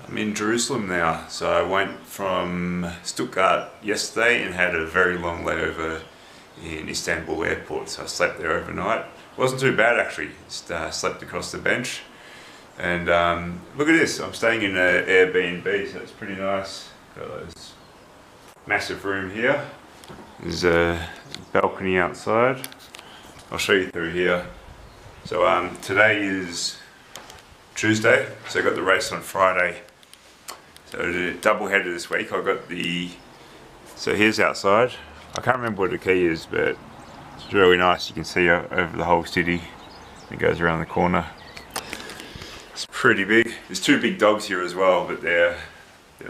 I'm in Jerusalem now, so I went from Stuttgart yesterday and had a very long layover in Istanbul airport, so I slept there overnight. Wasn't too bad actually, just slept across the bench. And look at this, I'm staying in an Airbnb, so it's pretty nice. Got this massive room here. There's a balcony outside. I'll show you through here. So today is Tuesday, so I got the race on Friday. So double header this week. I got so here's outside. I can't remember what the key is, but it's really nice. You can see over the whole city. It goes around the corner. It's pretty big. There's two big dogs here as well, but they're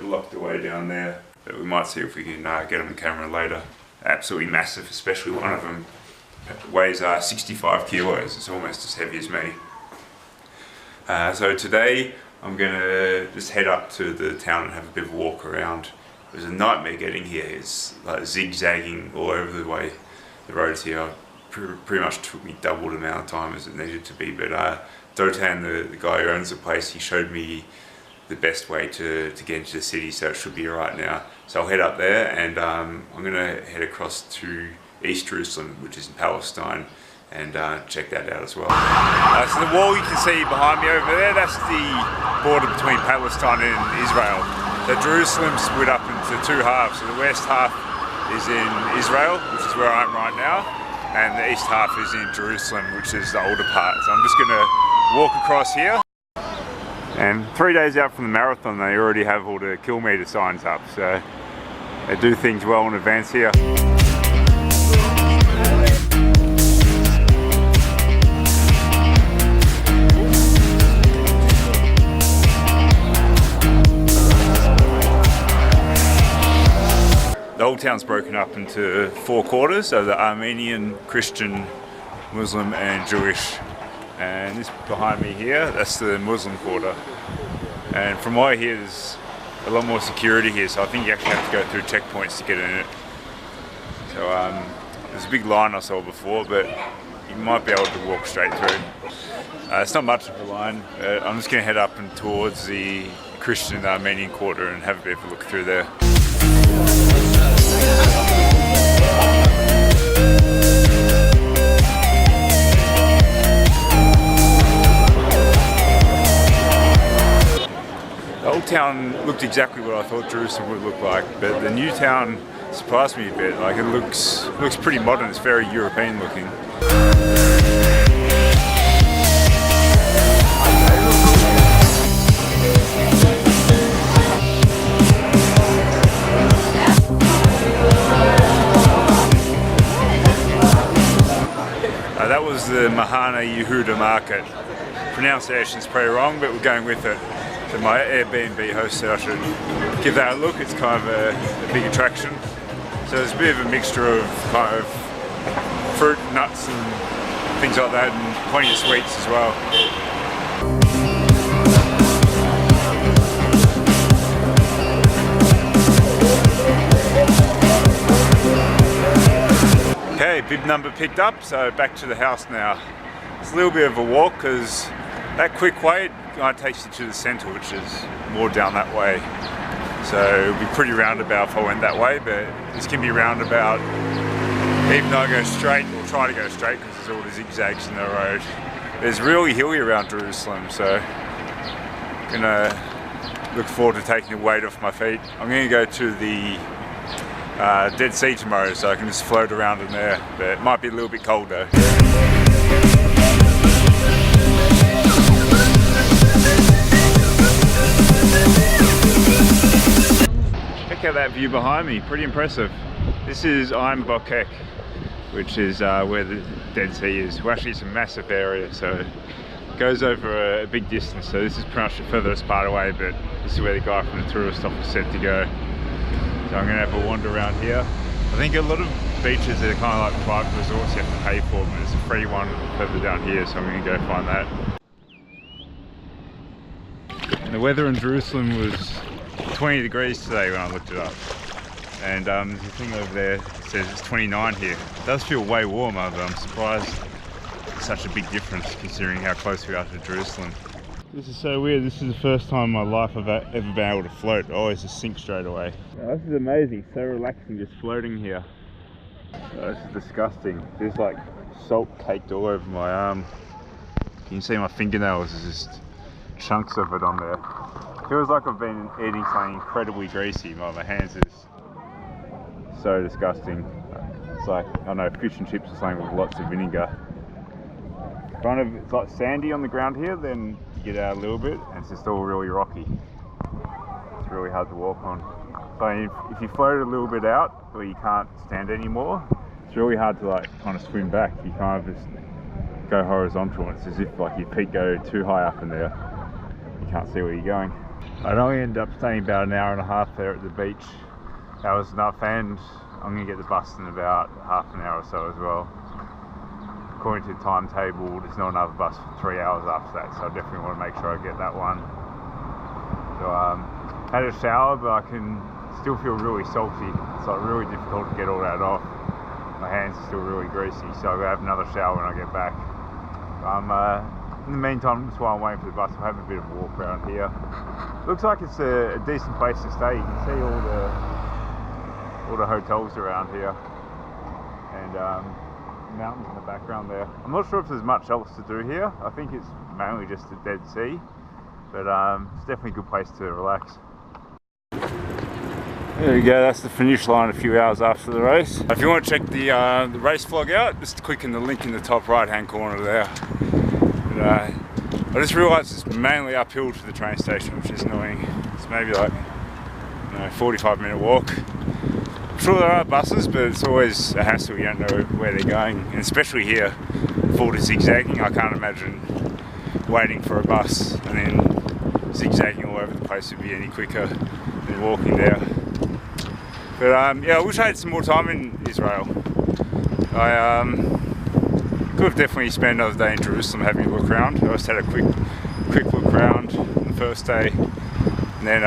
locked away down there. But we might see if we can get them on camera later. Absolutely massive, especially one of them weighs 65 kilos. It's almost as heavy as me. So today I'm gonna just head up to the town and have a bit of a walk around. It was a nightmare getting here. It's like zigzagging all over the way. The roads here pretty much took me double the amount of time as it needed to be. But Dotan, the guy who owns the place, he showed me the best way to get into the city, so it should be alright now. So I'll head up there, and I'm gonna head across to East Jerusalem, which is in Palestine, and check that out as well. So the wall you can see behind me over there, that's the border between Palestine and Israel. So Jerusalem's split up into two halves. So the west half is in Israel, which is where I am right now, and the east half is in Jerusalem, which is the older part. So I'm just gonna walk across here. And 3 days out from the marathon, they already have all the kilometre signs up, so they do things well in advance here. The whole town's broken up into 4 quarters, so the Armenian, Christian, Muslim and Jewish. And this behind me here, that's the Muslim quarter. And from what I hear, there's a lot more security here, so I think you actually have to go through checkpoints to get in it. So there's a big line I saw before, but you might be able to walk straight through. It's not much of a line. I'm just going to head up and towards the Christian and Armenian quarter and have a bit of a look through there. The old town looked exactly what I thought Jerusalem would look like, but the new town surprised me a bit. Like, it looks pretty modern. It's very European looking. That was the Mahana Yehuda market. Pronunciation's pretty wrong, but we're going with it. So my Airbnb host said I should give that a look. It's kind of a big attraction. So there's a bit of a mixture of kind of fruit, nuts and things like that, and plenty of sweets as well. Okay, bib number picked up, so back to the house now. It's a little bit of a walk because that quick way kind of takes you to the centre, which is more down that way. So it would be pretty roundabout if I went that way, but this can be roundabout even though I go straight, or try to go straight because there's all the zigzags in the road. It's really hilly around Jerusalem, so I'm gonna look forward to taking the weight off my feet. I'm gonna go to the Dead Sea tomorrow, so I can just float around in there, but it might be a little bit cold though. Check out that view behind me, pretty impressive. This is Ein Bokek, which is where the Dead Sea is. Well, actually it's a massive area, so it goes over a big distance, so this is pretty much the furthest part away, but this is where the guy from the tourist office said to go. So I'm going to have a wander around here. I think a lot of beaches are kind of like private resorts you have to pay for, but there's a free one further down here, so I'm going to go find that. And the weather in Jerusalem was 20 degrees today when I looked it up. And there's a thing over there that says it's 29 here. It does feel way warmer, but I'm surprised it's such a big difference considering how close we are to Jerusalem. This is so weird. This is the first time in my life I've ever been able to float. I always just sink straight away. Oh, this is amazing. So relaxing just floating here. Oh, this is disgusting. There's like salt caked all over my arm. You can see my fingernails. There's just chunks of it on there. Feels like I've been eating something incredibly greasy. My hands are just so disgusting. It's like, I don't know, fish and chips or something with lots of vinegar. It's like sandy on the ground here, then you get out a little bit and it's just all really rocky. It's really hard to walk on. So if you float a little bit out or you can't stand anymore, it's really hard to like kind of swim back. You kind of just go horizontal and it's as if like your feet go too high up in there. You can't see where you're going. I'd only end up staying about an hour and a half there at the beach. That was enough, and I'm going to get the bus in about half an hour or so as well. According to the timetable, there's not another bus for 3 hours after that, so I definitely want to make sure I get that one. So had a shower, but I can still feel really salty. It's like really difficult to get all that off. My hands are still really greasy, so I'll have another shower when I get back. In the meantime, just while I'm waiting for the bus, I'll have a bit of a walk around here. Looks like it's a decent place to stay. You can see all the hotels around here, and mountains in the background there. I'm not sure if there's much else to do here. I think it's mainly just the Dead Sea, but it's definitely a good place to relax. There we go, that's the finish line a few hours after the race. If you want to check the race vlog out, just click on the link in the top right hand corner there. But, I just realised it's mainly uphill to the train station, which is annoying. It's maybe like 45-minute walk. I'm sure there are buses, but it's always a hassle. You don't know where they're going, and especially here, full to zigzagging. I can't imagine waiting for a bus and then zigzagging all over the place would be any quicker than walking there. But yeah, I wish I had some more time in Israel. I could have definitely spent another day in Jerusalem having a look around. I just had a quick look around on the first day, and then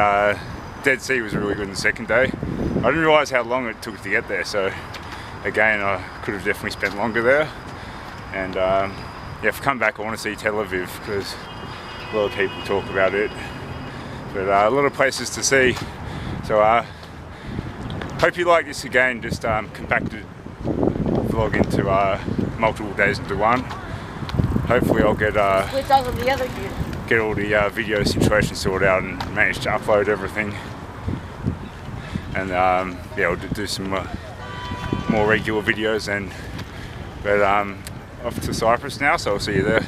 Dead Sea was really good on the second day. I didn't realise how long it took to get there, so again I could have definitely spent longer there. And yeah, if I come back I want to see Tel Aviv because a lot of people talk about it, but a lot of places to see. So hope you like this again, just compacted vlog into multiple days into one. Hopefully I'll get all the video situation sorted out and manage to upload everything. And yeah, I'll do some more regular videos. But off to Cyprus now, so I'll see you there.